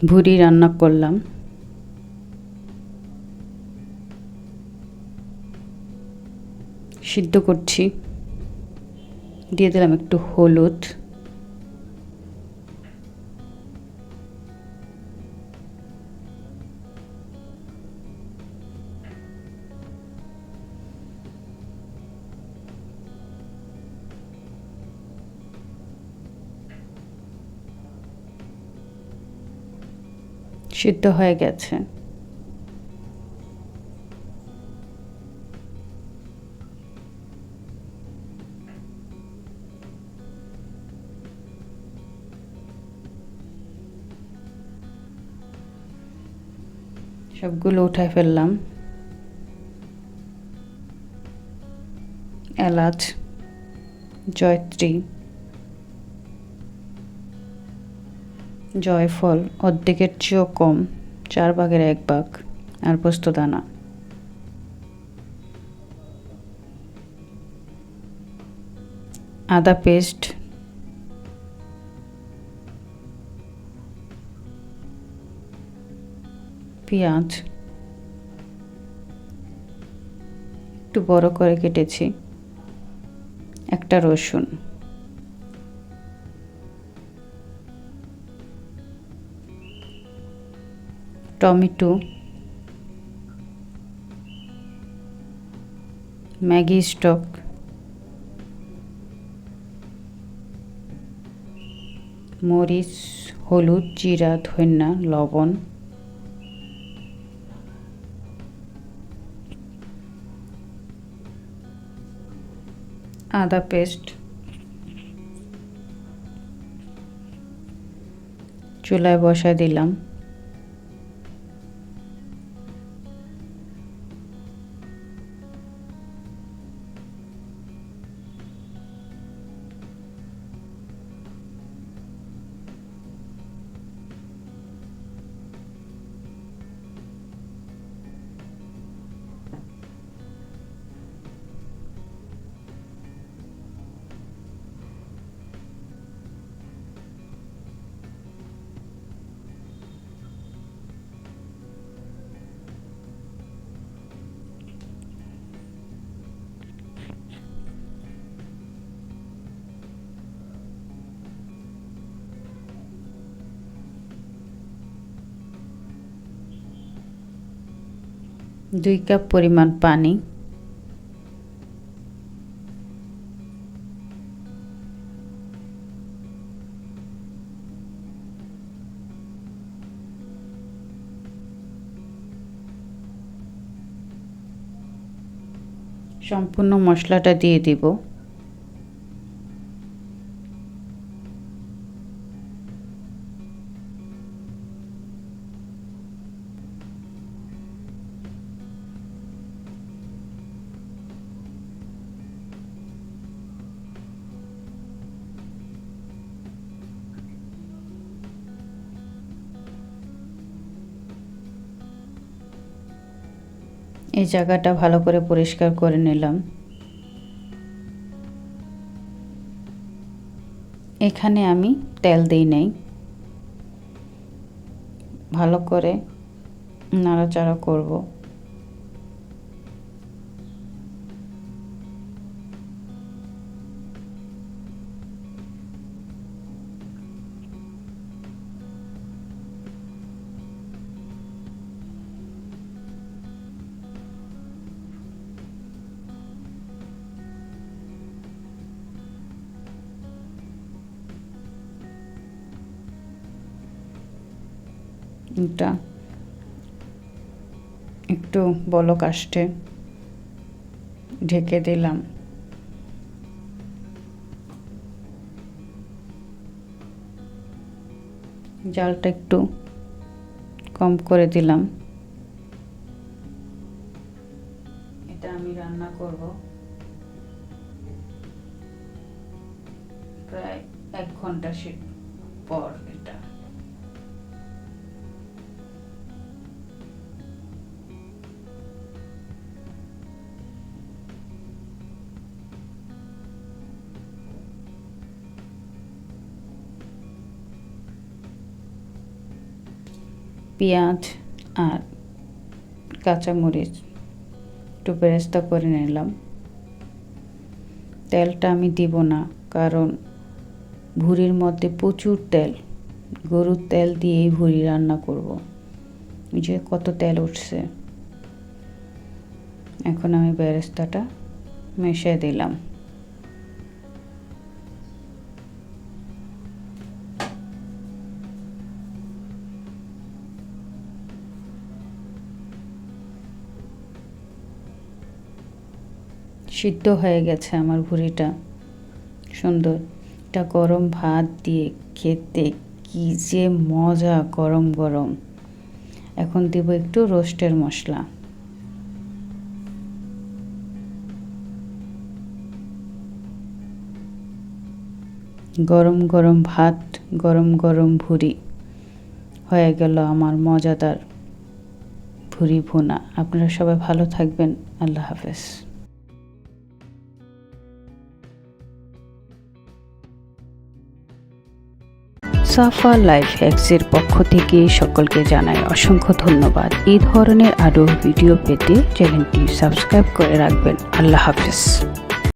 ভুড়ি রান্না করলাম। সিদ্ধ করছি, দিয়ে দিলাম একটু হলুদ, সিদ্ধ হয়ে গেছে। সবগুলো উঠায় ফেললাম। এলাচ, জয়ত্রী, জয়ফল অর্ধেকের চেয়েও কম, 1/4 ভাগ, আর পোস্তদানা। আদা পেস্ট, পেঁয়াজ একটু বড় করে কেটেছি, একটা রসুন, টমেটো, ম্যাগি স্টক, মরিচ, হলুদ, জিরা, ধনিয়া, লবণ, আদা পেস্ট, চুলায় বসায় দিলাম। দুই কাপ পরিমাণ পানি, সম্পূর্ণ মশলাটা দিয়ে দিব। এই জায়গাটা ভালো করে পরিষ্কার করে নিলাম। এখানে আমি তেল দিই নাই, ভালো করে নাড়াচাড়া করব। এটা একটু বলক আসতে ঢেকে দিলাম। জালটা একটু কম করে দিলাম। এটা আমি রান্না করব প্রায় 1 ঘন্টা পর। এটা পেঁয়াজ আর কাঁচামরিচ একটু বেরেস্তা করে নিলাম। তেলটা আমি দিব না, কারণ ভুঁড়ির মধ্যে প্রচুর তেল, গরুর তেল দিয়েই ভুঁড়ি রান্না করব। যে কত তেল উঠছে। এখন আমি বেরেস্তাটা মিশিয়ে দিলাম। সিদ্ধ হয়ে গেছে আমার ভুঁড়িটা সুন্দর। এটা গরম ভাত দিয়ে খেতে কি যে মজা, গরম গরম। এখন দিব একটু রোস্টের মশলা। গরম গরম ভাত, গরম গরম ভুঁড়ি, হয়ে গেল আমার মজাদার ভুঁড়ি ভুনা। আপনারা সবাই ভালো থাকবেন। আল্লাহ হাফেজ। সাফা লাইফ হ্যাক্সের পক্ষ থেকে সকলকে জানাই অসংখ্য ধন্যবাদ। এই ধরনের আরও ভিডিও পেতে চ্যানেলটি সাবস্ক্রাইব করে রাখবেন। আল্লাহ হাফেজ।